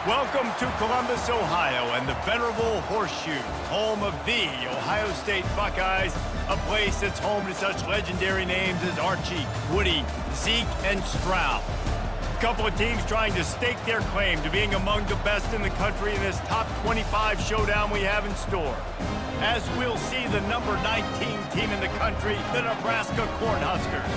Welcome to Columbus, Ohio, and the venerable Horseshoe, home of the Ohio State Buckeyes, a place that's home to such legendary names as Archie, Woody, Zeke, and Stroud. A couple of teams trying to stake their claim to being among the best in the country in this top 25 showdown we have in store. As we'll see the number 19 team in the country, the Nebraska Cornhuskers,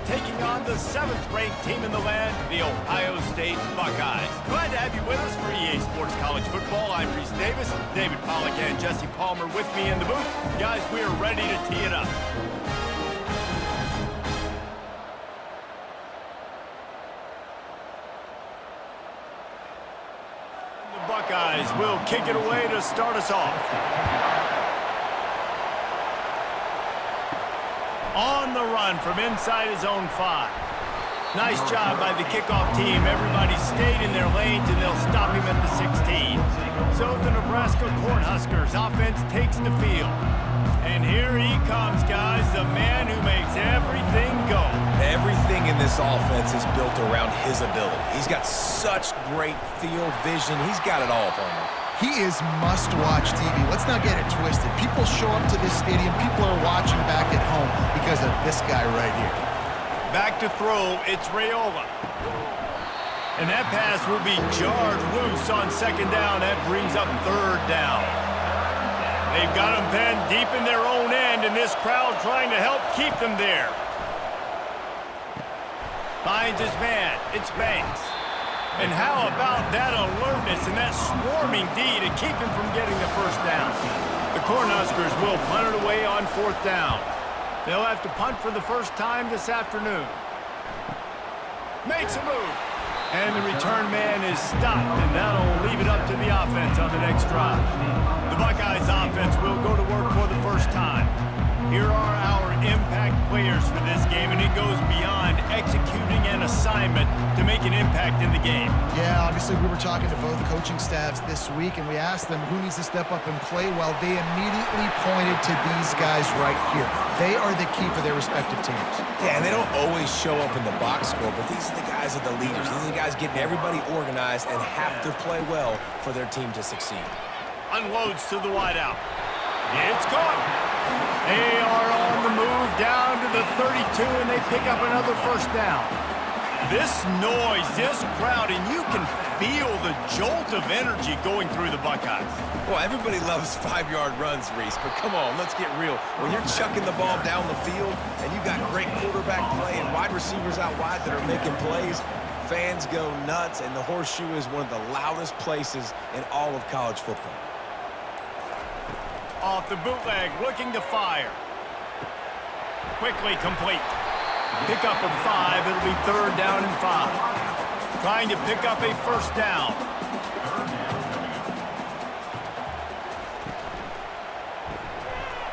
taking on the 7th-ranked team in the land, the Ohio State Buckeyes. Glad to have you with us for EA Sports College Football. I'm Reese Davis, David Pollack and Jesse Palmer with me in the booth. Guys, we are ready to tee it up. The Buckeyes will kick it away to start us off. On the run from inside his own 5. Nice job by the kickoff team. Everybody stayed in their lanes, and they'll stop him at the 16. So the Nebraska Cornhuskers offense takes the field. And here he comes, guys, the man who makes everything go. Everything in this offense is built around his ability. He's got such great field vision. He's got it all, Palmer. He is must-watch TV. Let's not get it twisted. People show up to this stadium. People are watching back at home because of this guy right here. Back to throw, it's Raiola. And that pass will be jarred loose on 2nd down. That brings up 3rd down. They've got him penned deep in their own end, and this crowd trying to help keep them there. Finds his man. It's Banks. And how about that alertness and that swarming D to keep him from getting the 1st down? The Cornhuskers will punt it away on 4th down. They'll have to punt for the first time this afternoon. Makes a move. And the return man is stopped, and that'll leave it up to the offense on the next drive. The Buckeyes offense will go to work for the first time. Here are our impact players for this game, and it goes beyond executing an assignment to make an impact in the game. Yeah, obviously we were talking to both coaching staffs this week, and we asked them who needs to step up and play well. They immediately pointed to these guys right here. They are the key for their respective teams. Yeah, and they don't always show up in the box score, but these are the guys that are the leaders. These are the guys getting everybody organized and have to play well for their team to succeed. Unloads to the wideout. It's caught. They are on the move down to the 32, and they pick up another 1st down. This noise, this crowd, and you can feel the jolt of energy going through the Buckeyes. Well, everybody loves 5-yard runs, Reese, but come on, let's get real. When you're chucking the ball down the field and you got great quarterback play and wide receivers out wide that are making plays, fans go nuts, and the Horseshoe is one of the loudest places in all of college football. Off the bootleg, looking to fire. Quickly complete. Pick up of 5. It'll be 3rd down and 5. Trying to pick up a 1st down.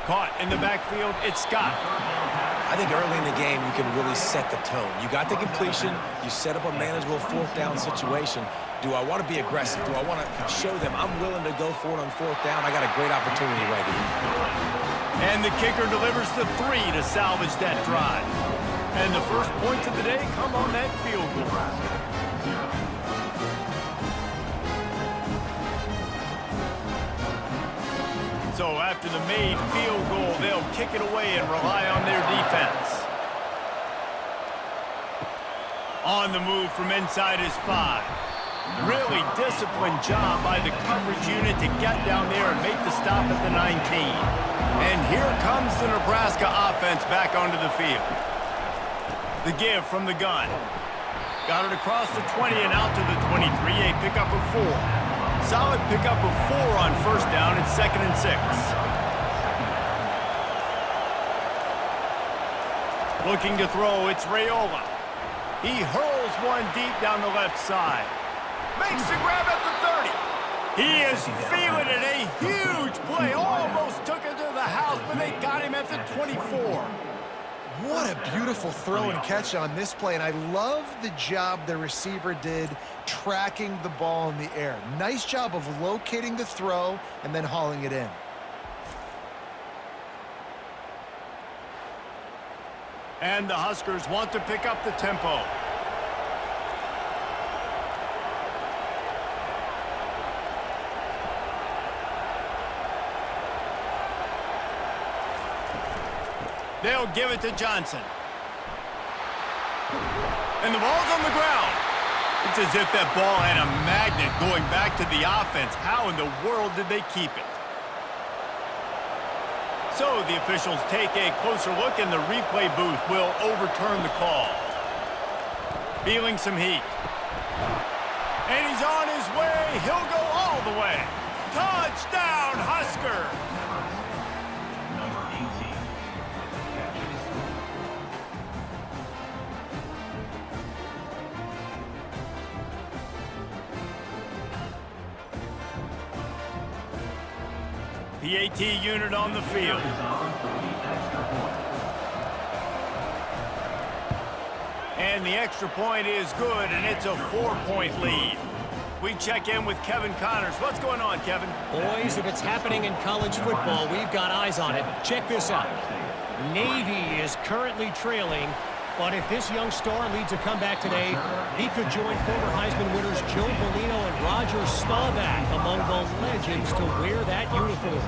Caught in the backfield, it's Scott. I think early in the game, you can really set the tone. You got the completion. You set up a manageable 4th down situation. Do I want to be aggressive? Do I want to show them I'm willing to go for it on 4th down? I got a great opportunity right here. And the kicker delivers the 3 to salvage that drive. And the first points of the day come on that field goal. So after the made field goal, they'll kick it away and rely on their defense. On the move from inside his 5. Really disciplined job by the coverage unit to get down there and make the stop at the 19. And here comes the Nebraska offense back onto the field. The give from the gun. Got it across the 20 and out to the 23. A pickup of 4. Solid pickup of 4 on 1st down. It's 2nd and 6. Looking to throw, it's Raiola. He hurls one deep down the left side. Makes the grab at the 30. He is feeling it. A huge play. Almost took it to the house, but they got him at the 24. What a beautiful throw and catch on this play, and I love the job the receiver did tracking the ball in the air. Nice job of locating the throw and then hauling it in. And the Huskers want to pick up the tempo. They'll give it to Johnson. And the ball's on the ground. It's as if that ball had a magnet going back to the offense. How in the world did they keep it? So the officials take a closer look, and the replay booth will overturn the call. Feeling some heat. And he's on his way. He'll go all the way. Touchdown, Husker! PAT unit on the field. And the extra point is good, and it's a 4-point lead. We check in with Kevin Connors. What's going on, Kevin? Boys, if it's happening in college football, we've got eyes on it. Check this out. Navy is currently trailing, but if this young star leads a comeback today, he could join former Heisman winners Joe Bellino and Roger Staubach among the legends to wear that uniform.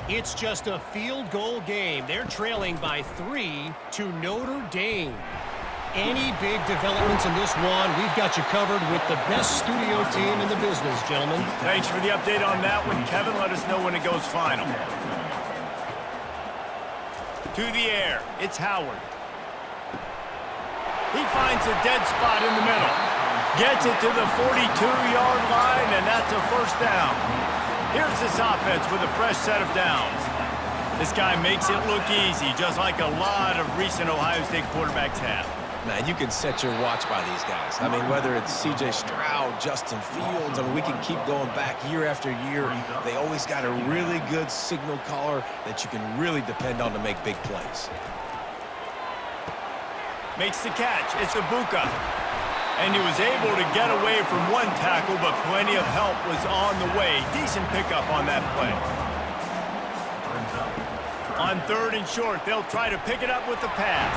It's just a field goal game. They're trailing by 3 to Notre Dame. Any big developments in this one, we've got you covered with the best studio team in the business, gentlemen. Thanks for the update on that one, Kevin. Let us know when it goes final. To the air, it's Howard. He finds a dead spot in the middle. Gets it to the 42-yard line, and that's a first down. Here's this offense with a fresh set of downs. This guy makes it look easy, just like a lot of recent Ohio State quarterbacks have. Man, you can set your watch by these guys. I mean, whether it's C.J. Stroud, Justin Fields, I mean, we can keep going back year after year. They always got a really good signal caller that you can really depend on to make big plays. Makes the catch. It's Ibuka. And he was able to get away from one tackle, but plenty of help was on the way. Decent pickup on that play. On 3rd and short, they'll try to pick it up with the pass.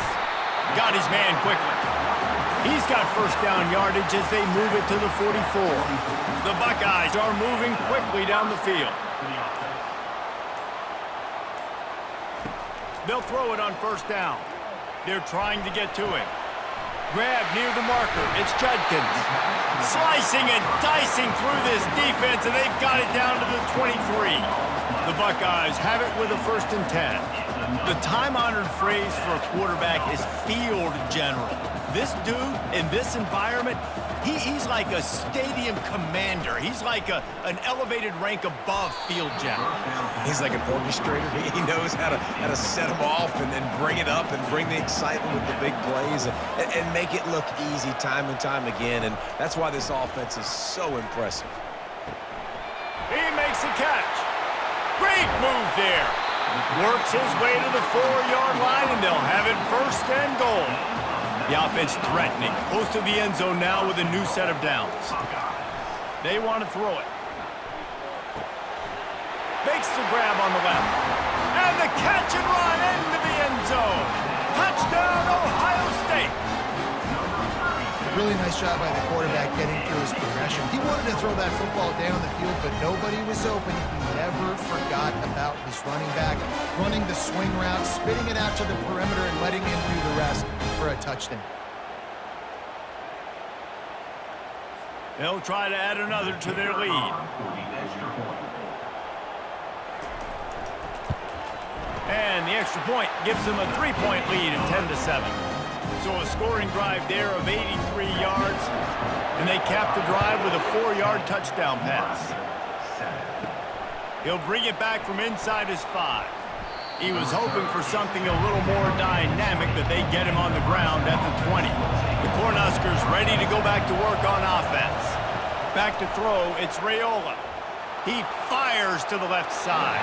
Got his man quickly. He's got first down yardage as they move it to the 44. The Buckeyes are moving quickly down the field. They'll throw it on first down. They're trying to get to him. Grab near the marker. It's Judkins. Slicing and dicing through this defense, and they've got it down to the 23. The Buckeyes have it with a 1st and 10. The time-honored phrase for a quarterback is field general. This dude, in this environment, he's like a stadium commander. He's like an elevated rank above field general. He's like an orchestrator. He knows how to set them off and then bring it up and bring the excitement with the big plays and make it look easy time and time again. And that's why this offense is so impressive. He makes the catch. Great move there. Works his way to the 4-yard line, and they'll have it 1st and goal. The offense threatening, close to the end zone now with a new set of downs. They want to throw it. Makes the grab on the left. And the catch and run into the end zone. Touchdown, Ohio State. Really nice job by the quarterback getting through his progression. He wanted to throw that football down the field, but nobody was open. He never forgot about his running back, running the swing route, spitting it out to the perimeter, and letting him do the rest for a touchdown. They'll try to add another to their lead. And the extra point gives them a 3-point lead of 10-7. So a scoring drive there of 83 yards, and they cap the drive with a 4-yard touchdown pass. He'll bring it back from inside his 5. He was hoping for something a little more dynamic, but they get him on the ground at the 20. The Cornhuskers ready to go back to work on offense. Back to throw, it's Raiola. He fires to the left side.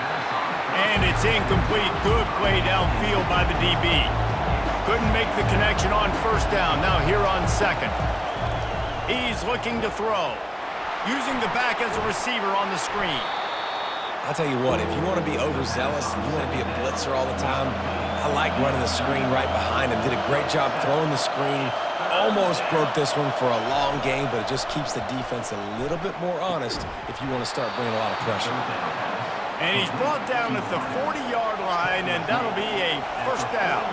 And it's incomplete. Good play downfield by the DB. Couldn't make the connection on first down. Now here on 2nd. He's looking to throw. Using the back as a receiver on the screen. I'll tell you what, if you want to be overzealous and you want to be a blitzer all the time, I like running the screen right behind him. Did a great job throwing the screen. Almost broke this one for a long game, but it just keeps the defense a little bit more honest if you want to start bringing a lot of pressure. And he's brought down at the 40-yard line, and that'll be a first down.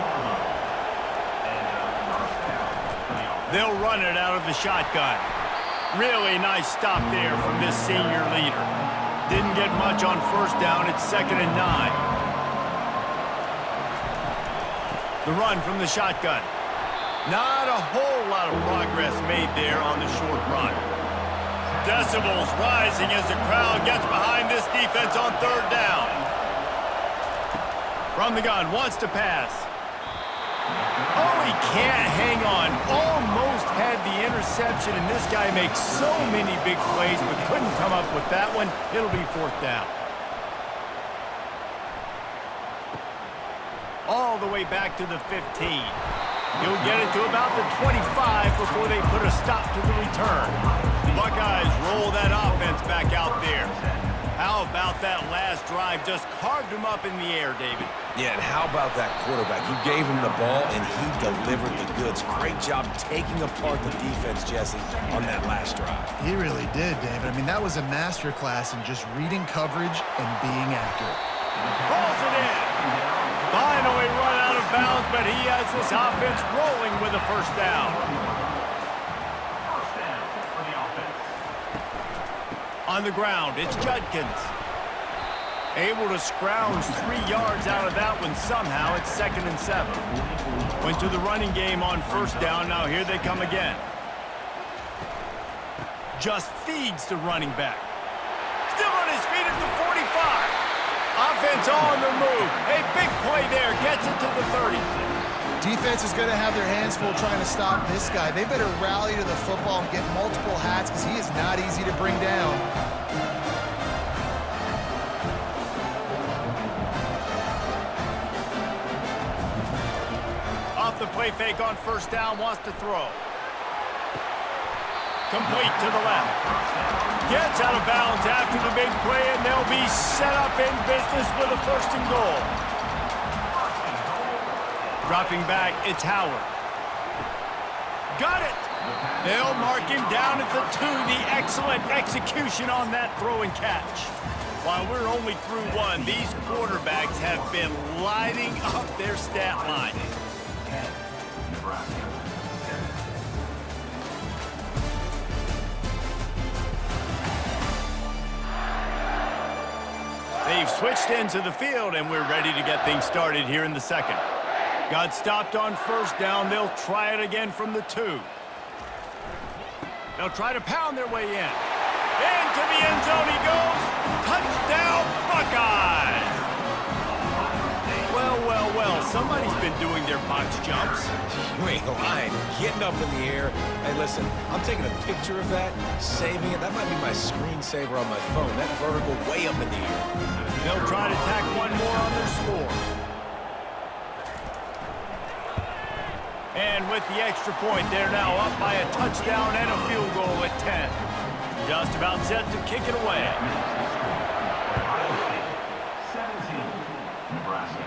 They'll run it out of the shotgun. Really nice stop there from this senior leader. Didn't get much on first down. It's 2nd and 9. The run from the shotgun. Not a whole lot of progress made there on the short run. Decibels rising as the crowd gets behind this defense on 3rd down. From the gun, wants to pass. Oh, he can't hang on. Almost had the interception, and this guy makes so many big plays, but couldn't come up with that one. It'll be 4th down. All the way back to the 15. He'll get it to about the 25 before they put a stop to the return. The Buckeyes roll that offense back out there. How about that last drive? Just carved him up in the air, David. Yeah, and how about that quarterback? You gave him the ball, and he delivered the goods. Great job taking apart the defense, Jesse, on that last drive. He really did, David. I mean, that was a masterclass in just reading coverage and being accurate. Pulls it in. Finally run out of bounds, but he has this offense rolling with a first down. On the ground, it's Judkins. Able to scrounge 3 yards out of that one somehow. It's 2nd and 7. Went to the running game on first down. Now here they come again. Just feeds the running back. Still on his feet at the 45. Offense on the move. A big play there. Gets it to the 30. Defense is going to have their hands full trying to stop this guy. They better rally to the football and get multiple hats because he is not easy to bring down. Off the play fake on first down. Wants to throw. Complete to the left. Gets out of bounds after the big play, and they'll be set up in business with a 1st and goal. Dropping back, it's Howard. Got it! They'll mark him down at the 2. The excellent execution on that throw and catch. While we're only through 1, these quarterbacks have been lighting up their stat line. They've switched into the field, and we're ready to get things started here in the 2nd. Got stopped on first down. They'll try it again from the 2. They'll try to pound their way in. Into the end zone he goes. Touchdown, Buckeyes! Well, well, well. Somebody's been doing their box jumps. You ain't lying. Getting up in the air. Hey, listen, I'm taking a picture of that, saving it. That might be my screensaver on my phone. That vertical way up in the air. They'll try to tack one more on their score. And with the extra point, they're now up by a touchdown and a field goal at 10. Just about set to kick it away. 17, Nebraska,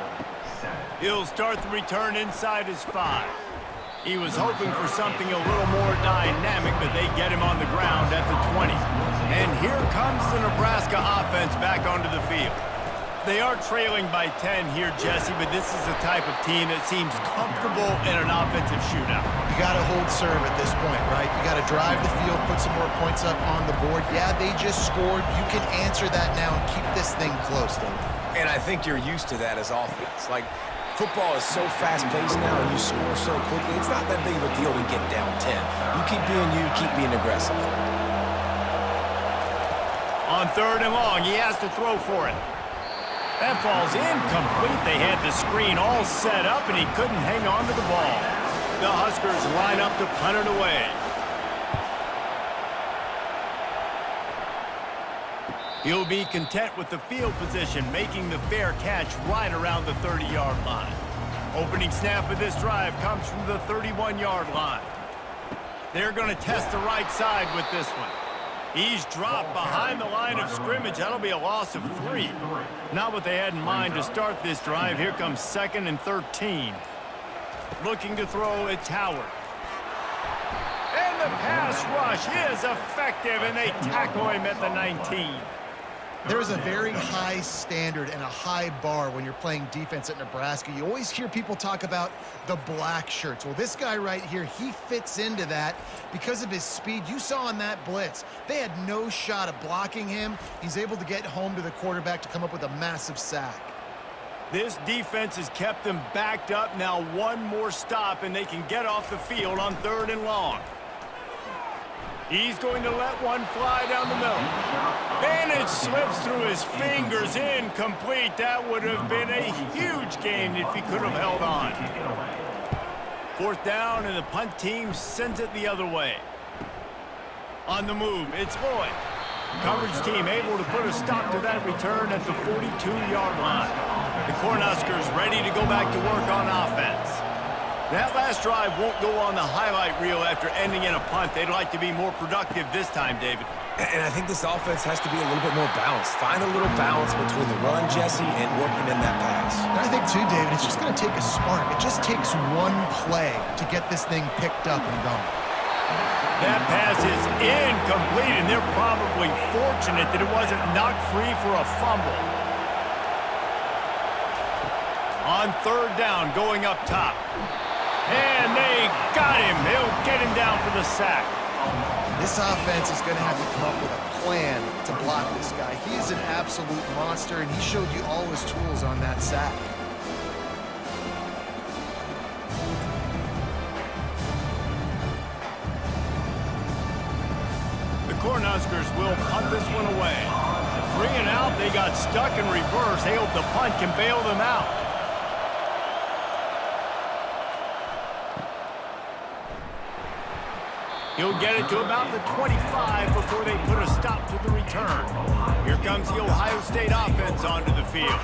7. He'll start the return inside his 5. He was hoping for something a little more dynamic, but they get him on the ground at the 20. And here comes the Nebraska offense back onto the field. They are trailing by 10 here, Jesse, but this is the type of team that seems comfortable in an offensive shootout. You got to hold serve at this point, right? You got to drive the field, put some more points up on the board. Yeah, they just scored. You can answer that now and keep this thing close, though. And I think you're used to that as offense. Like, football is so fast-paced now and you score so quickly, it's not that big of a deal to get down 10. You keep being you, keep being aggressive. On 3rd and long, he has to throw for it. That ball's incomplete. They had the screen all set up, and he couldn't hang on to the ball. The Huskers line up to punt it away. He'll be content with the field position, making the fair catch right around the 30-yard line. Opening snap of this drive comes from the 31-yard line. They're going to test the right side with this one. He's dropped behind the line of scrimmage. That'll be a loss of 3. Not what they had in mind to start this drive. Here comes 2nd and 13. Looking to throw, it's Howard. And the pass rush is effective, and they tackle him at the 19. There's a very high standard and a high bar when you're playing defense at Nebraska. You always hear people talk about the black shirts. Well, this guy right here, he fits into that because of his speed. You saw on that blitz, they had no shot of blocking him. He's able to get home to the quarterback to come up with a massive sack. This defense has kept them backed up. Now one more stop, and they can get off the field on 3rd and long. He's going to let one fly down the middle. And it slips through his fingers. Incomplete. That would have been a huge gain if he could have held on. 4th down, and the punt team sends it the other way. On the move, it's Lloyd. Coverage team able to put a stop to that return at the 42-yard line. The Cornhuskers ready to go back to work on offense. That last drive won't go on the highlight reel after ending in a punt. They'd like to be more productive this time, David. And I think this offense has to be a little bit more balanced. Find a little balance between the run, Jesse, and working in that pass. And I think, too, David, it's just going to take a spark. It just takes one play to get this thing picked up and going. That pass is incomplete, and they're probably fortunate that it wasn't knocked free for a fumble. On 3rd down, going up top. And they got him. He'll get him down for the sack. This offense is going to have to come up with a plan to block this guy. He's an absolute monster, and he showed you all his tools on that sack. The Cornhuskers will punt this one away. Bring it out. They got stuck in reverse. They hope the punt can bail them out. He'll get it to about the 25 before they put a stop to the return. Here comes the Ohio State offense onto the field.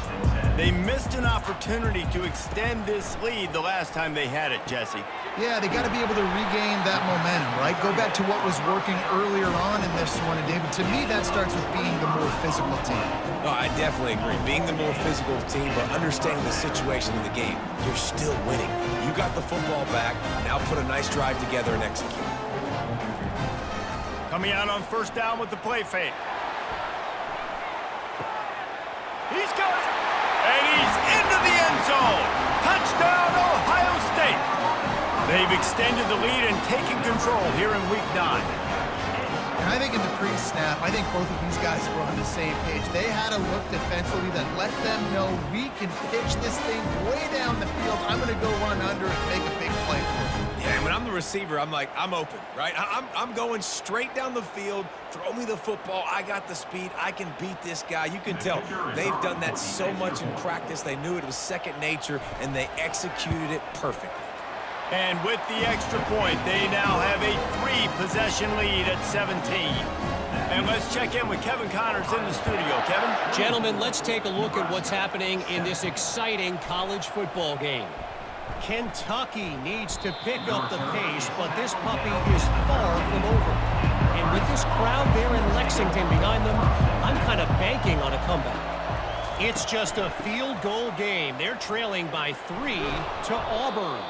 They missed an opportunity to extend this lead the last time they had it, Jesse. Yeah, they got to be able to regain that momentum, right? Go back to what was working earlier on in this one. And, David, to me, that starts with being the more physical team. No, I definitely agree. Being the more physical team, but understanding the situation in the game. You're still winning. You got the football back. Now put a nice drive together and execute. Coming out on 1st down with the play fake. He's got it. And he's into the end zone. Touchdown, Ohio State. They've extended the lead and taken control here in Week 9. And I think in the pre-snap, I think both of these guys were on the same page. They had a look defensively that let them know we can pitch this thing way down the field. I'm going to go run under and make a big play for it. Yeah, and when I'm the receiver, I'm like, I'm open, right? I'm going straight down the field. Throw me the football. I got the speed. I can beat this guy. You can tell they've done that so much in practice. They knew it was second nature, and they executed it perfectly. And with the extra point, they now have a 3-possession lead at 17. And let's check in with Kevin Connors in the studio. Kevin? Gentlemen, let's take a look at what's happening in this exciting college football game. Kentucky needs to pick up the pace, but this puppy is far from over. And with this crowd there in Lexington behind them, I'm kind of banking on a comeback. It's just a field goal game. They're trailing by 3 to Auburn.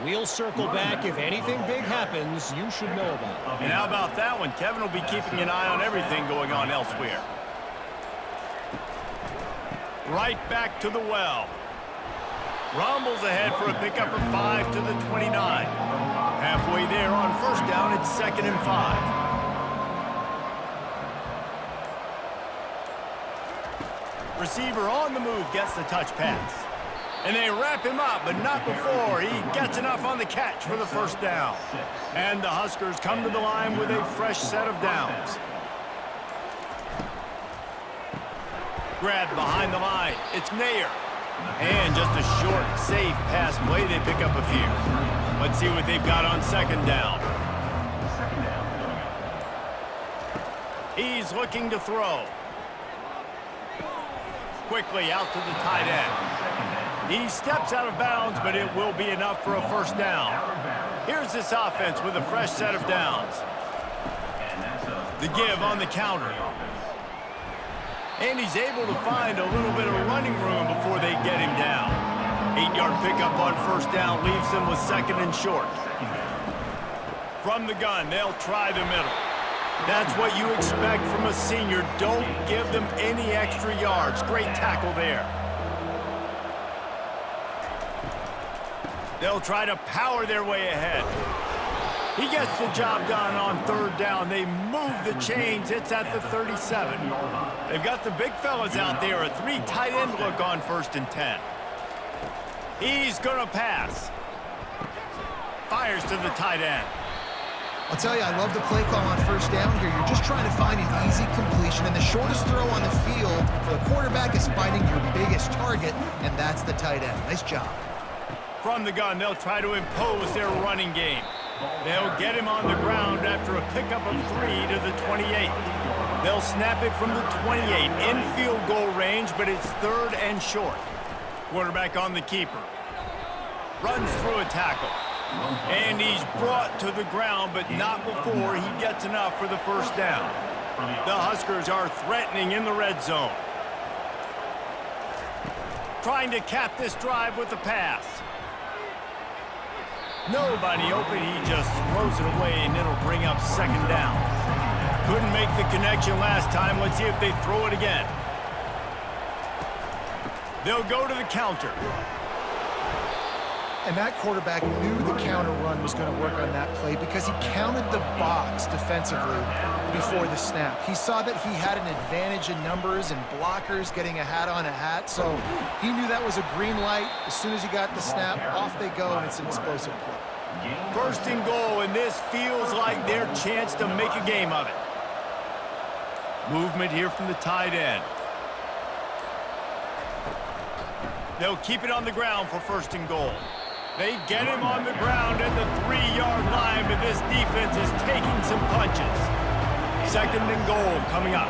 We'll circle back. If anything big happens, you should know about it. And how about that one? Kevin will be keeping an eye on everything going on elsewhere. Right back to the well. Rumbles ahead for a pickup of 5 to the 29. Halfway there on 1st down, it's 2nd and 5. Receiver on the move gets the touch pass. And they wrap him up, but not before he gets enough on the catch for the 1st down. And the Huskers come to the line with a fresh set of downs. Grab behind the line. It's Nair. And just a short, safe pass play. They pick up a few. Let's see what they've got on 2nd down. He's looking to throw. Quickly out to the tight end. He steps out of bounds, but it will be enough for a 1st down. Here's this offense with a fresh set of downs. The give on the counter. And he's able to find a little bit of running room before they get him down. 8-yard pickup on 1st down leaves them with 2nd and short. From the gun, they'll try the middle. That's what you expect from a senior. Don't give them any extra yards. Great tackle there. They'll try to power their way ahead. He gets the job done on third down. They move the chains. It's at the 37. They've got the big fellas out there. A 3 tight end look on 1st and 10. He's going to pass. Fires to the tight end. I'll tell you, I love the play call on 1st down here. You're just trying to find an easy completion, and the shortest throw on the field for the quarterback is finding your biggest target, and that's the tight end. Nice job. From the gun, they'll try to impose their running game. They'll get him on the ground after a pickup of 3 to the 28. They'll snap it from the 28 in field goal range, but it's 3rd and short. Quarterback on the keeper. Runs through a tackle. And he's brought to the ground, but not before he gets enough for the 1st down. The Huskers are threatening in the red zone. Trying to cap this drive with a pass. Nobody open, he just throws it away, and it'll bring up 2nd down. Couldn't make the connection last time. Let's see if they throw it again. They'll go to the counter. And that quarterback knew the counter run was going to work on that play because he counted the box defensively before the snap. He saw that he had an advantage in numbers and blockers getting a hat on a hat, so he knew that was a green light. As soon as he got the snap, off they go, and it's an explosive play. 1st and goal, and this feels like their chance to make a game of it. Movement here from the tight end. They'll keep it on the ground for 1st and goal. They get him on the ground at the 3-yard line, but this defense is taking some punches. 2nd and goal coming up.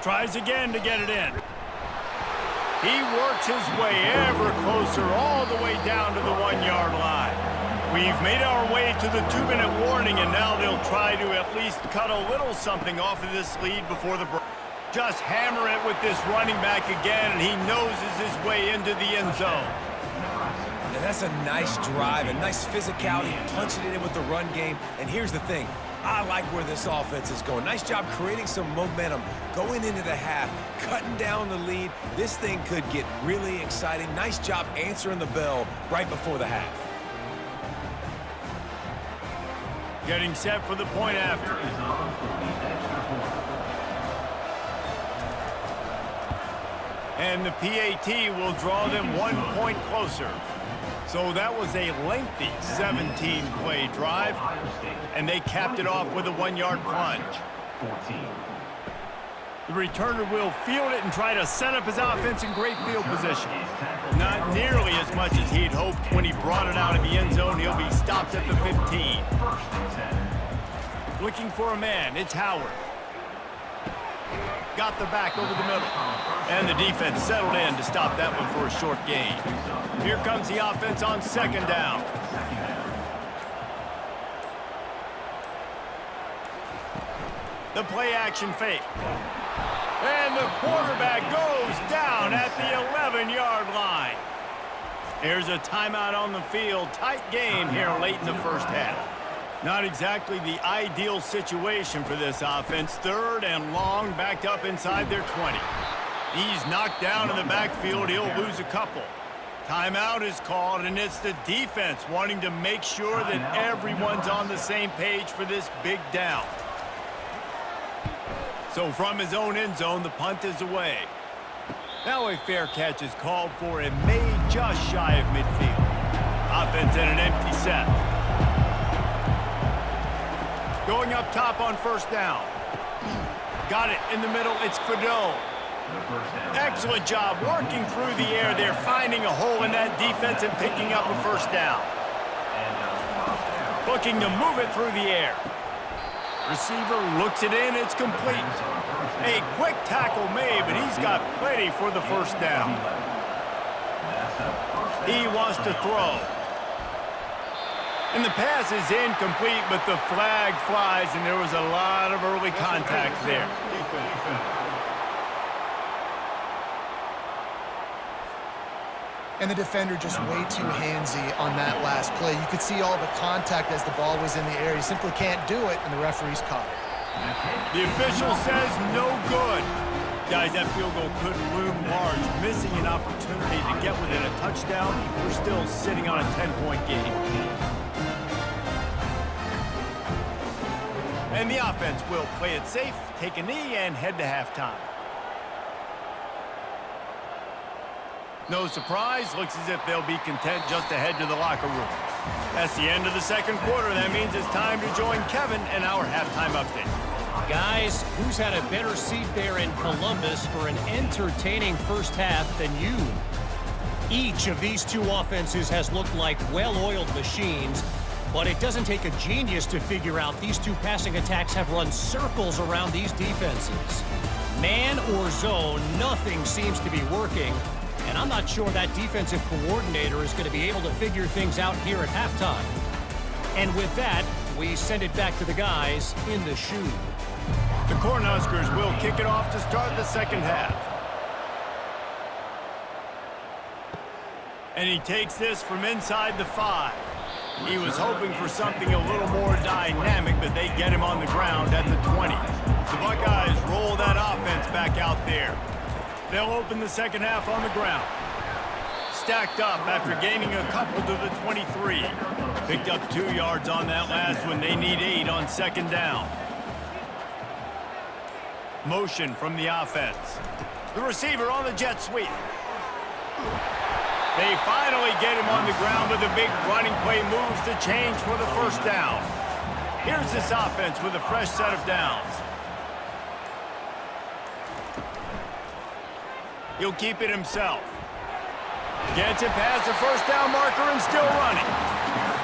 Tries again to get it in. He works his way ever closer all the way down to the 1-yard line. We've made our way to the 2-minute warning, and now they'll try to at least cut a little something off of this lead before the break. Just hammer it with this running back again, and he noses his way into the end zone. And that's a nice drive, a nice physicality, punching it in with the run game. And here's the thing. I like where this offense is going. Nice job creating some momentum, going into the half, cutting down the lead. This thing could get really exciting. Nice job answering the bell right before the half. Getting set for the point after. And the PAT will draw them 1 point closer. So that was a lengthy 17-play drive, and they capped it off with a 1-yard plunge. The returner will field it and try to set up his offense in great field position. Not nearly as much as he'd hoped when he brought it out of the end zone. He'll be stopped at the 15. Looking for a man, it's Howard. Got the back over the middle. And the defense settled in to stop that one for a short gain. Here comes the offense on 2nd down. The play action fake. And the quarterback goes down at the 11-yard line. Here's a timeout on the field. Tight game here late in the 1st half. Not exactly the ideal situation for this offense. 3rd and long, backed up inside their 20. He's knocked down in the backfield. He'll lose a couple. Timeout is called, and it's the defense wanting to make sure that everyone's on the same page for this big down. So from his own end zone, the punt is away. Now a fair catch is called for and made just shy of midfield. Offense in an empty set. Going up top on 1st down. Got it in the middle. It's Fado. Excellent job working through the air there, finding a hole in that defense and picking up a 1st down. Looking to move it through the air. Receiver looks it in. It's complete. A quick tackle made, but he's got plenty for the 1st down. He wants to throw. And the pass is incomplete, but the flag flies, and there was a lot of early contact there. And the defender just way too handsy on that last play. You could see all the contact as the ball was in the air. He simply can't do it, and the referee's caught it. The official says no good. Guys, that field goal could loom large. Missing an opportunity to get within a touchdown. We're still sitting on a 10-point game. And the offense will play it safe, take a knee, and head to halftime. No surprise, looks as if they'll be content just to head to the locker room. That's the end of the second quarter. That means it's time to join Kevin in our halftime update. Guys, who's had a better seat there in Columbus for an entertaining first half than you? Each of these two offenses has looked like well-oiled machines, but it doesn't take a genius to figure out these two passing attacks have run circles around these defenses. Man or zone, nothing seems to be working, and I'm not sure that defensive coordinator is going to be able to figure things out here at halftime. And with that, we send it back to the guys in the shoe. The Cornhuskers will kick it off to start the second half. And he takes this from inside the 5. He was hoping for something a little more dynamic, but they get him on the ground at the 20. The Buckeyes roll that offense back out there. They'll open the second half on the ground. Stacked up after gaining a couple to the 23. Picked up 2 yards on that last one. They need 8 on second down. Motion from the offense. The receiver on the jet sweep. They finally get him on the ground, but the big running play moves the change for the first down. Here's this offense with a fresh set of downs. He'll keep it himself. Gets it past the first down marker and still running.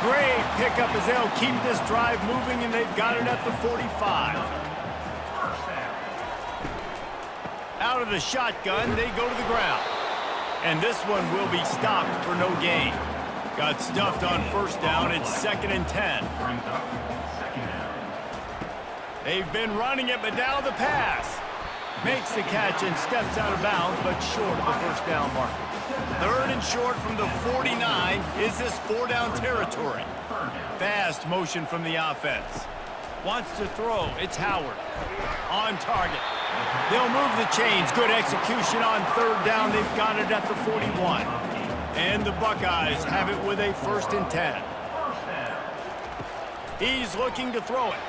Great pickup as they'll keep this drive moving, and they've got it at the 45. Out of the shotgun, they go to the ground. And this one will be stopped for no gain. Got stuffed on first down. It's 2nd and 10. They've been running it, but now the pass. Makes the catch and steps out of bounds, but short of the first down marker. 3rd and short from the 49. Is this 4-down territory? Fast motion from the offense. Wants to throw. It's Howard. On target. They'll move the chains. Good execution on 3rd down. They've got it at the 41. And the Buckeyes have it with a 1st and 10. He's looking to throw it.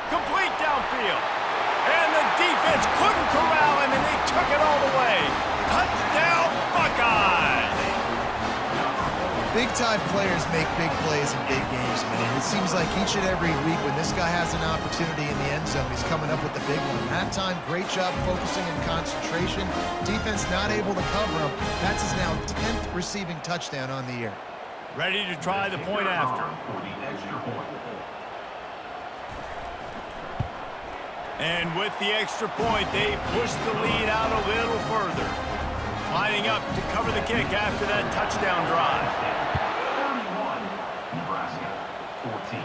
Complete downfield. And the defense couldn't corral him, and they took it all the way. Touchdown, Buckeyes! Big-time players make big plays in big games, man. It seems like each and every week when this guy has an opportunity in the end zone, he's coming up with the big one. Halftime, great job focusing and concentration. Defense not able to cover him. That's his now 10th receiving touchdown on the year. Ready to try the point after. And with the extra point, they push the lead out a little further. Lining up to cover the kick after that touchdown drive. 31, Nebraska, 14.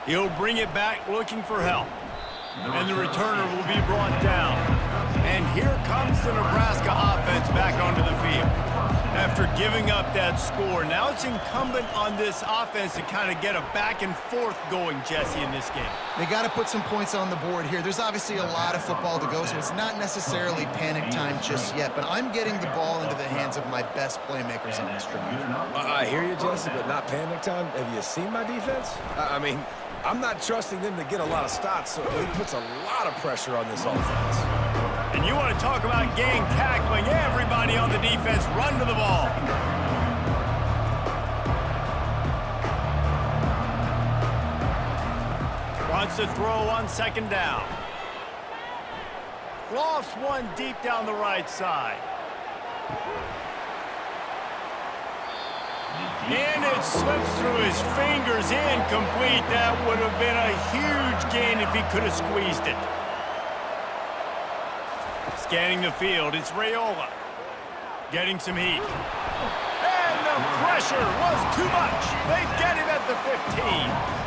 He'll bring it back looking for help. And the returner will be brought down. And here comes the Nebraska offense back onto the field. After giving up that score, now it's incumbent on this offense to kind of get a back and forth going, Jesse, in this game. They got to put some points on the board here. There's obviously a lot of football to go, so it's not necessarily panic time just yet, but I'm getting the ball into the hands of my best playmakers on this drive. I hear you, Jesse, but not panic time. Have you seen my defense? I mean, I'm not trusting them to get a lot of stops, so it puts a lot of pressure on this offense. And you want to talk about gang tackling. Everybody on the defense run to the ball. Wants to throw on 2nd down. Lofts one deep down the right side. And it slips through his fingers, incomplete. That would have been a huge gain if he could have squeezed it. Scanning the field, it's Raiola. Getting some heat. And the pressure was too much. They get him at the 15.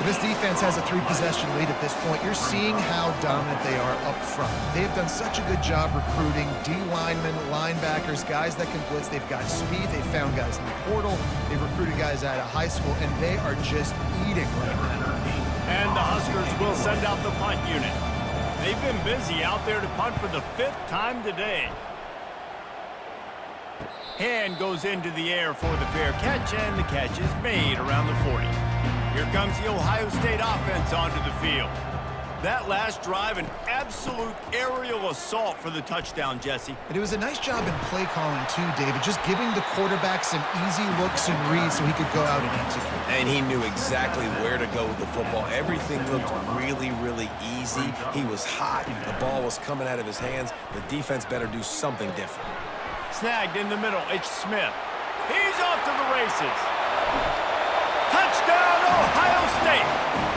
This defense has a 3-possession lead at this point. You're seeing how dominant they are up front. They've done such a good job recruiting D-linemen, linebackers, guys that can blitz. They've got speed. They found guys in the portal. They've recruited guys out of high school, and they are just eating right now. And the Huskers will send out the punt unit. They've been busy out there to punt for the 5th time today. Hand goes into the air for the fair catch, and the catch is made around the 40. Here comes the Ohio State offense onto the field. That last drive, an absolute aerial assault for the touchdown, Jesse. And it was a nice job in play calling too, David, just giving the quarterback some easy looks and reads so he could go out and execute. And he knew exactly where to go with the football. Everything looked really, really easy. He was hot. The ball was coming out of his hands. The defense better do something different. Snagged in the middle, it's Smith. He's off to the races. Touchdown, Ohio State!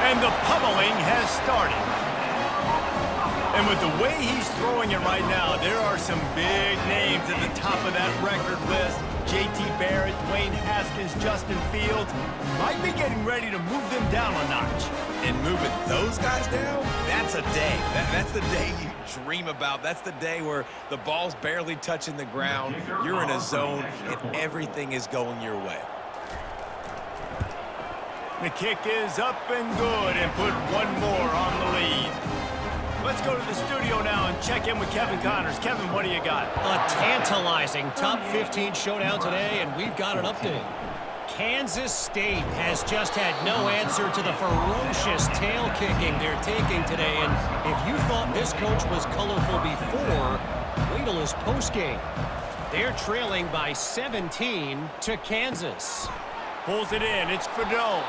And the pummeling has started. And with the way he's throwing it right now, there are some big names at the top of that record list. J.T. Barrett, Dwayne Haskins, Justin Fields might be getting ready to move them down a notch. And moving those guys down, that's a day. That's the day you dream about. That's the day where the ball's barely touching the ground, you're in a zone, and everything is going your way. The kick is up and good and put one more on the lead. Let's go to the studio now and check in with Kevin Connors. Kevin, what do you got? A tantalizing top 15 showdown today, and we've got an update. Kansas State has just had no answer to the ferocious tail kicking they're taking today. And if you thought this coach was colorful before, wait till his postgame. They're trailing by 17 to Kansas. Pulls it in. It's Fedone.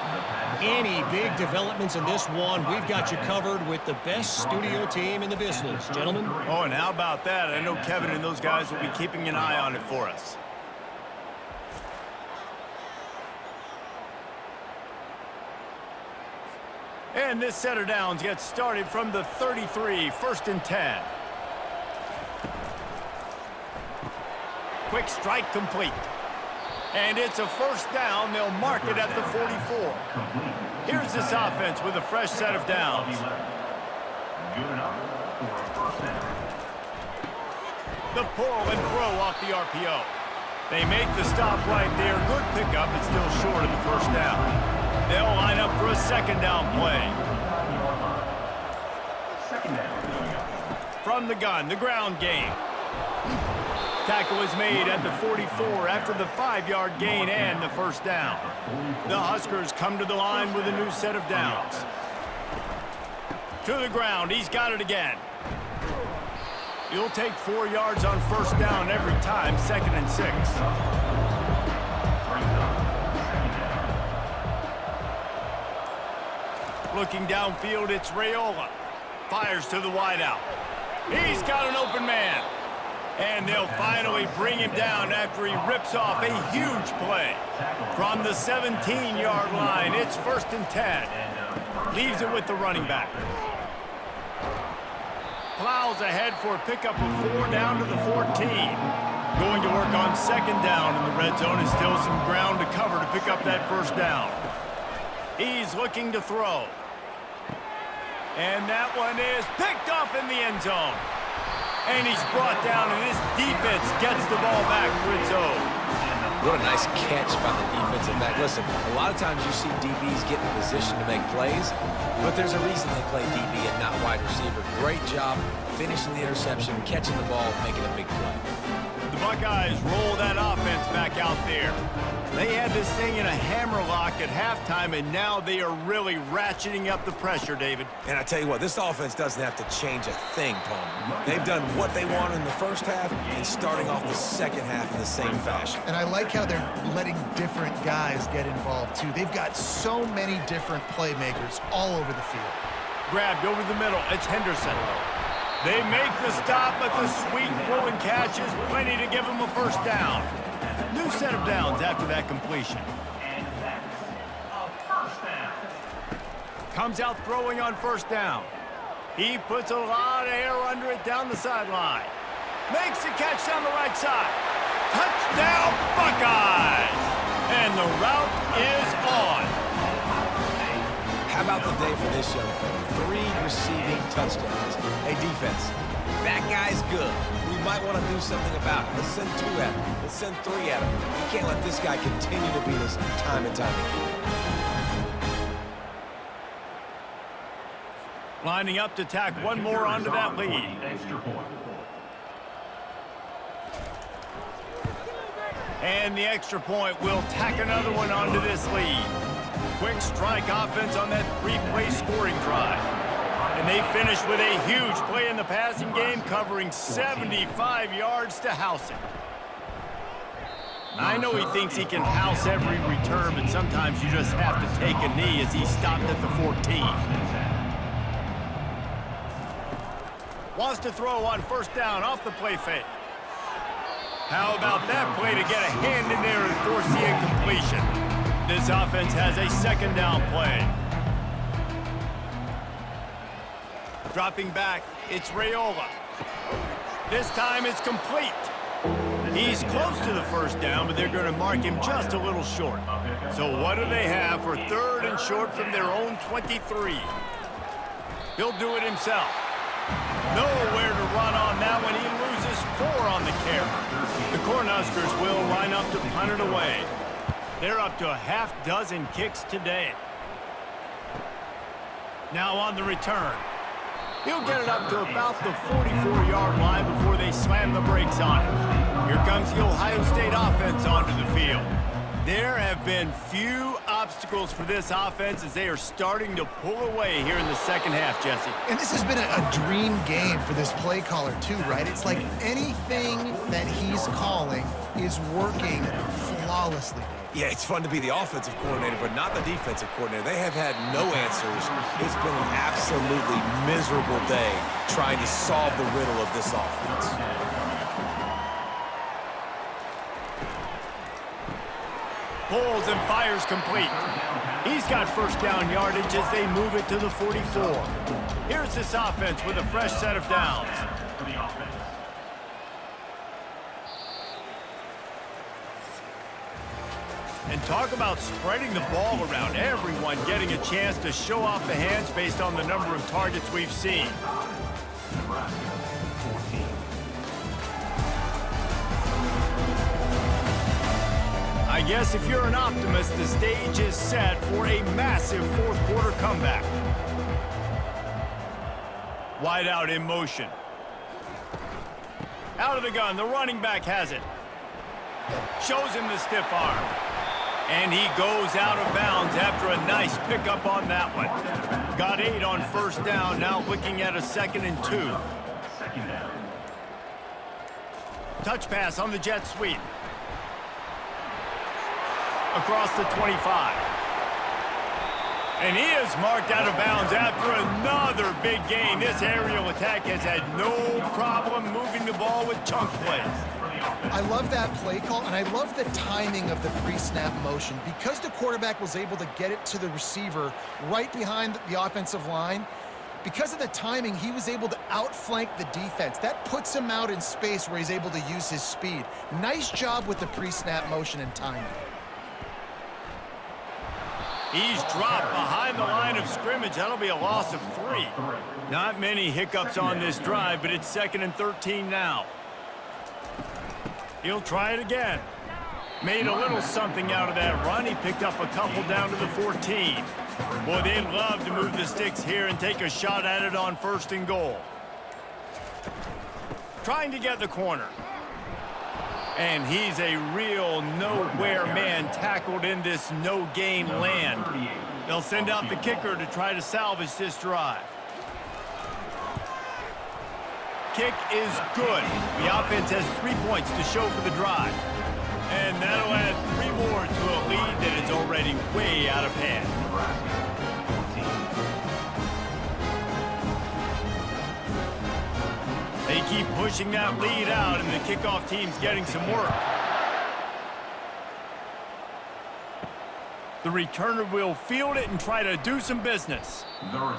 Any big developments in this one, we've got you covered with the best studio team in the business, gentlemen. Oh, and how about that? I know Kevin and those guys will be keeping an eye on it for us. And this set of downs gets started from the 33, 1st and 10. Quick strike complete. And it's a 1st down. They'll mark it at the 44. Here's this offense with a fresh set of downs. The pull and throw off the RPO. They make the stop right there. Good pickup, but still short of the 1st down. They'll line up for a 2nd down play. From the gun, the ground game. Tackle is made at the 44 after the 5-yard gain and the 1st down. The Huskers come to the line with a new set of downs. To the ground, he's got it again. You'll take 4 yards on 1st down every time, 2nd and 6. Looking downfield, it's Raiola. Fires to the wideout. He's got an open man. And they'll finally bring him down after he rips off a huge play. From the 17-yard line, it's 1st and 10. Leaves it with the running back. Plows ahead for a pickup of 4 down to the 14. Going to work on 2nd down in the red zone, and still some ground to cover to pick up that 1st down. He's looking to throw. And that one is picked off in the end zone. And he's brought down, and this defense gets the ball back for its own. What a nice catch by the defensive back. Listen, a lot of times you see DBs get in position to make plays, but there's a reason they play DB and not wide receiver. Great job finishing the interception, catching the ball, making a big play. The Buckeyes roll that offense back out there. They had this thing in a hammerlock at halftime, and now they are really ratcheting up the pressure, David. And I tell you what, this offense doesn't have to change a thing, Palmer. They've done what they wanted in the 1st half and starting off the 2nd half in the same fashion. And I like how they're letting different guys get involved, too. They've got so many different playmakers all over the field. Grabbed over the middle. It's Henderson. They make the stop, but the sweet throw and catch is plenty to give them a 1st down. New set of downs after that completion. And that's a 1st down. Comes out throwing on 1st down. He puts a lot of air under it down the sideline. Makes the catch down the right side. Touchdown, Buckeyes! And the route is on. about the day for this young fella? 3 receiving touchdowns. Hey, defense, that guy's good. We might want to do something about it. Let's send 2 at him. Let's send 3 at him. We can't let this guy continue to beat us time and time again. Lining up to tack one more onto that lead. Extra point. And the extra point will tack another one onto this lead. Quick strike offense on that 3-play scoring drive. And they finish with a huge play in the passing game, covering 75 yards to house it. I know he thinks he can house every return, but sometimes you just have to take a knee as he stopped at the 14. Wants to throw on first down off the play fake. How about that play to get a hand in there and force the incompletion? This offense has a second down play. Dropping back, it's Raiola. This time it's complete. He's close to the first down, but they're going to mark him just a little short. So what do they have for 3rd and short from their own 23? He'll do it himself. Nowhere to run on that one. He loses 4 on the carry. The Cornhuskers will line up to punt it away. They're up to a half-dozen kicks today. Now on the return. He'll get it up to about the 44-yard line before they slam the brakes on it. Here comes the Ohio State offense onto the field. There have been few obstacles for this offense as they are starting to pull away here in the second half, Jesse. And this has been a dream game for this play caller too, right? It's like anything that he's calling is working flawlessly. Yeah, it's fun to be the offensive coordinator, but not the defensive coordinator. They have had no answers. It's been an absolutely miserable day trying to solve the riddle of this offense. Pulls and fires complete. He's got first down yardage as they move it to the 44. Here's this offense with a fresh set of downs. For the offense. And talk about spreading the ball around. Everyone getting a chance to show off the hands based on the number of targets we've seen. Nebraska, 14. I guess if you're an optimist, the stage is set for a massive fourth-quarter comeback. Wide out in motion. Out of the gun, the running back has it. Shows him the stiff arm. And he goes out of bounds after a nice pickup on that one. Got 8 on first down, now looking at a 2nd and 2. Second down. Touch pass on the jet sweep. Across the 25. And he is marked out of bounds after another big gain. This aerial attack has had no problem moving the ball with chunk plays. I love that play call, and I love the timing of the pre-snap motion. Because the quarterback was able to get it to the receiver right behind the offensive line, because of the timing, he was able to outflank the defense. That puts him out in space where he's able to use his speed. Nice job with the pre-snap motion and timing. He's dropped behind the line of scrimmage. That'll be a loss of 3. Not many hiccups on this drive, but it's 2nd and 13 now. He'll try it again. Made a little something out of that run. He picked up a couple down to the 14. Boy, they'd love to move the sticks here and take a shot at it on 1st and goal. Trying to get the corner. And he's a real nowhere man tackled in this no-gain land. They'll send out the kicker to try to salvage this drive. Kick is good. The offense has 3 points to show for the drive. And that'll add 3 more to a lead that is already way out of hand. They keep pushing that lead out, and the kickoff team's getting some work. The returner will field it and try to do some business.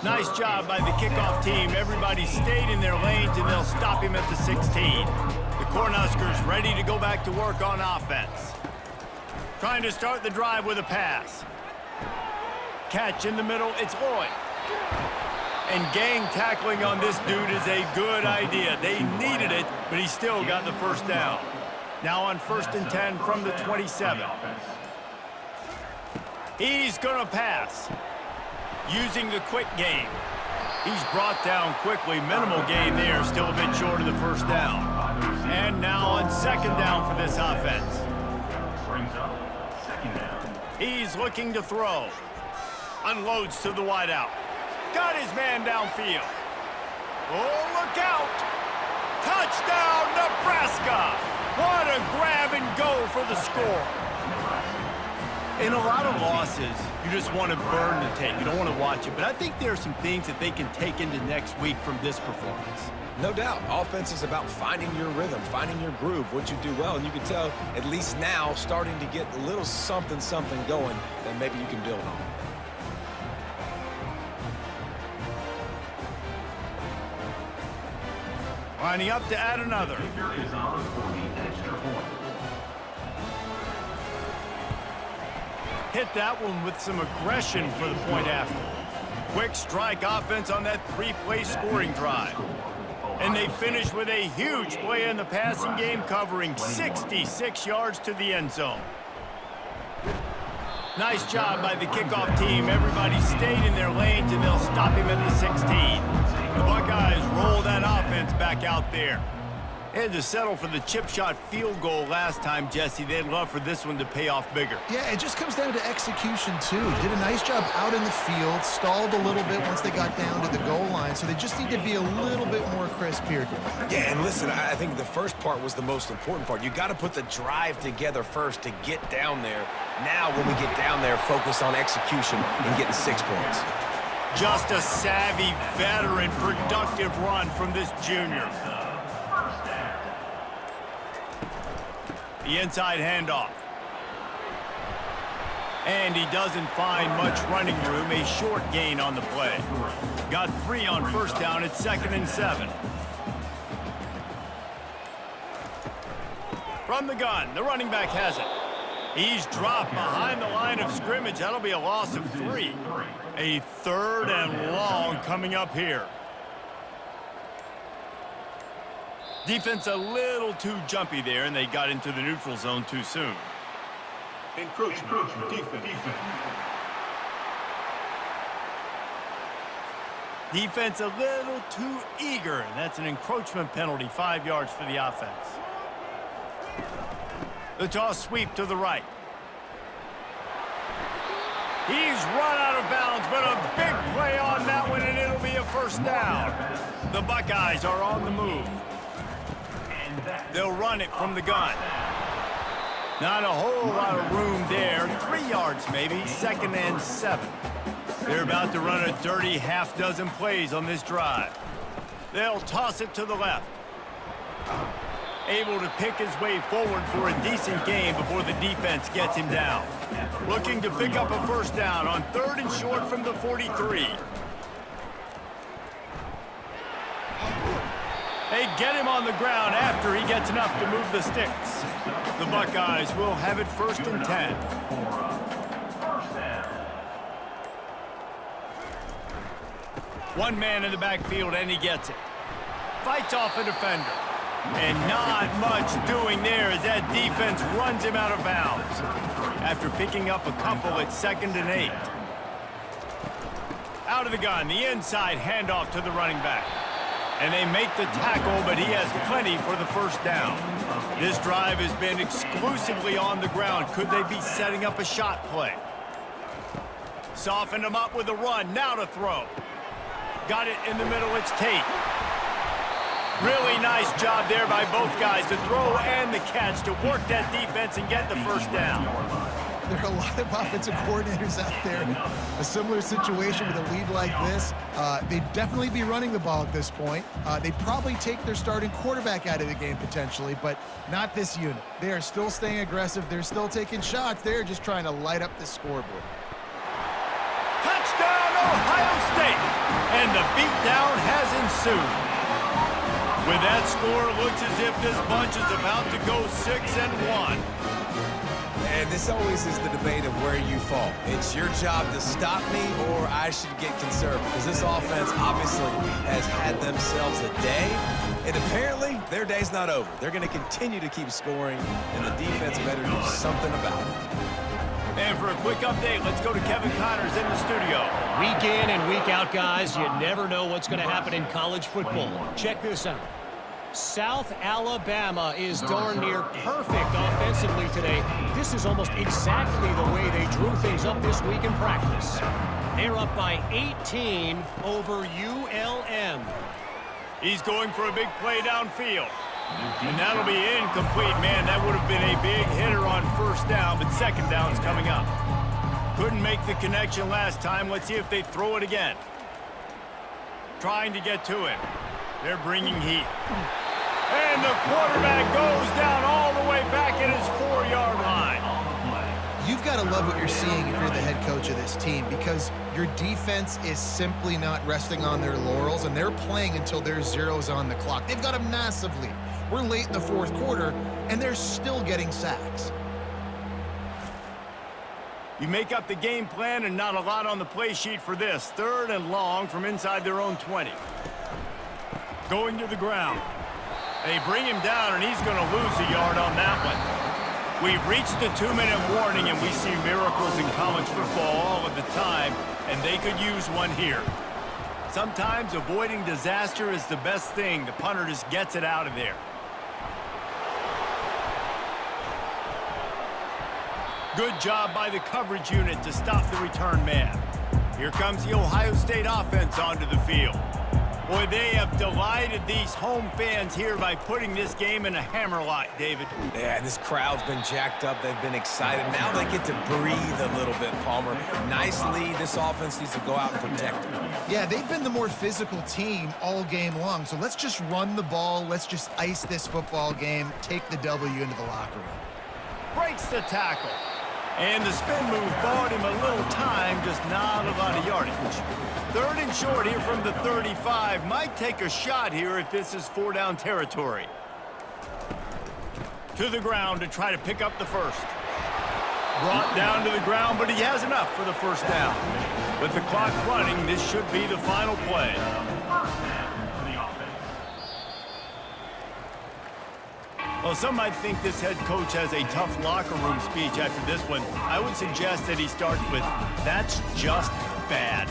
Nice job by the kickoff team. Everybody stayed in their lanes, and they'll stop him at the 16. The Cornhuskers ready to go back to work on offense. Trying to start the drive with a pass. catch in the middle. It's Lloyd. And gang tackling on this dude is a good idea. They needed it, but he still got the first down. Now on 1st and 10 from the 27. He's going to pass. Using the quick game. He's brought down quickly. Minimal gain there. Still a bit short of the first down. And now on 2nd down for this offense. Brings up 2nd down. He's looking to throw. Unloads to the wideout. Got his man downfield. Oh, look out. Touchdown, Nebraska. What a grab and go for the score. In a lot of losses, you just want to burn the tape. You don't want to watch it. But I think there are some things that they can take into next week from this performance. No doubt. Offense is about finding your rhythm, finding your groove, what you do well. And you can tell, at least now, starting to get a little something going that maybe you can build on. Lining up to add another. Kicker is on for the extra point. Hit that one with some aggression for the point after. Quick strike offense on that 3-play scoring drive. And they finish with a huge play in the passing game, covering 66 yards to the end zone. Nice job by the kickoff team. Everybody stayed in their lanes, and they'll stop him at the 16. The Buckeyes roll that offense back out there. They had to settle for the chip shot field goal last time, Jesse. They'd love for this one to pay off bigger. Yeah, it just comes down to execution, too. Did a nice job out in the field, stalled a little bit once they got down to the goal line, so they just need to be a little bit more crisp here. Yeah, and listen, I think the first part was the most important part. You got to put the drive together first to get down there. Now, when we get down there, focus on execution and getting 6 points. Just a savvy, veteran, productive run from this junior. The inside handoff. And he doesn't find much running room. A short gain on the play. Got 3 on 1st down. It's 2nd and 7. From the gun, the running back has it. He's dropped behind the line of scrimmage. That'll be a loss of 3. A 3rd and long coming up here. Defense a little too jumpy there, and they got into the neutral zone too soon. Encroachment. Defense. Defense a little too eager. That's an encroachment penalty, 5 yards for the offense. The toss sweep to the right. He's run out of bounds, but a big play on that one, and it'll be a 1st down. The Buckeyes are on the move. They'll run it from the gun. Not a whole lot of room there. 3 yards maybe, 2nd and 7. They're about to run a dirty half-dozen plays on this drive. They'll toss it to the left. Able to pick his way forward for a decent gain before the defense gets him down. Looking to pick up a 1st down on 3rd and short from the 43. They get him on the ground after he gets enough to move the sticks. The Buckeyes will have it 1st and 10. One man in the backfield, and he gets it. Fights off a defender. And not much doing there as that defense runs him out of bounds. After picking up a couple at 2nd and 8. Out of the gun, the inside handoff to the running back. And they make the tackle, but he has plenty for the 1st down. This drive has been exclusively on the ground. Could they be setting up a shot play? Softened him up with a run. Now to throw. Got it in the middle. It's Tate. Really nice job there by both guys to throw and the catch to work that defense and get the 1st down. There are a lot of offensive coordinators out there. A similar situation with a lead like this. They'd definitely be running the ball at this point. They'd probably take their starting quarterback out of the game potentially, but not this unit. They are still staying aggressive. They're still taking shots. They're just trying to light up the scoreboard. Touchdown, Ohio State! And the beatdown has ensued. With that score, it looks as if this bunch is about to go 6-1. And this always is the debate of where you fall. It's your job to stop me, or I should get conservative, because this offense obviously has had themselves a day, and apparently their day's not over. They're going to continue to keep scoring, and the defense better do something about it. And for a quick update, let's go to Kevin Connors in the studio. Week in and week out, guys, you never know what's going to happen in college football. Check this out. South Alabama is darn near perfect offensively today. This is almost exactly the way they drew things up this week in practice. They're up by 18 over ULM. He's going for a big play downfield. And that'll be incomplete, man. That would have been a big hitter on first down, but second down's coming up. Couldn't make the connection last time. Let's see if they throw it again. Trying to get to him. They're bringing heat. And the quarterback goes down all the way back at his 4-yard line. You've got to love what you're seeing if you're the head coach of this team, because your defense is simply not resting on their laurels, and they're playing until there's zeros on the clock. They've got a massive lead. We're late in the fourth quarter, and they're still getting sacks. You make up the game plan and not a lot on the play sheet for this. 3rd and long from inside their own 20. Going to the ground. They bring him down, and he's going to lose a yard on that one. We've reached the 2-minute warning, and we see miracles in college football all of the time, and they could use one here. Sometimes avoiding disaster is the best thing. The punter just gets it out of there. Good job by the coverage unit to stop the return man. Here comes the Ohio State offense onto the field. Boy, they have delighted these home fans here by putting this game in a hammerlock, David. Yeah, this crowd's been jacked up. They've been excited. Now they get to breathe a little bit, Palmer. Nice lead. This offense needs to go out and protect it. Yeah, they've been the more physical team all game long, so let's just run the ball. Let's just ice this football game, take the W into the locker room. Breaks the tackle. And the spin move bought him a little time, just not a lot of yardage. 3rd and short here from the 35. Might take a shot here if this is 4-down territory. To the ground to try to pick up the first. Brought down to the ground, but he has enough for the first down. With the clock running, this should be the final play. Well, some might think this head coach has a tough locker room speech after this one. I would suggest that he starts with, "That's just bad."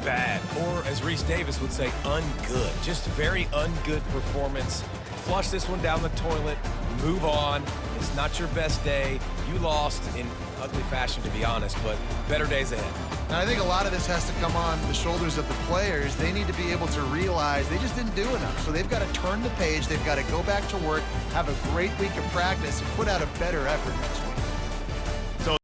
Bad, or as Reese Davis would say, ungood. Just very ungood performance. Flush this one down the toilet, move on. It's not your best day. You lost in ugly fashion, to be honest, but better days ahead. And I think a lot of this has to come on the shoulders of the players. They need to be able to realize they just didn't do enough. So they've got to turn the page. They've got to go back to work, have a great week of practice, and put out a better effort next week.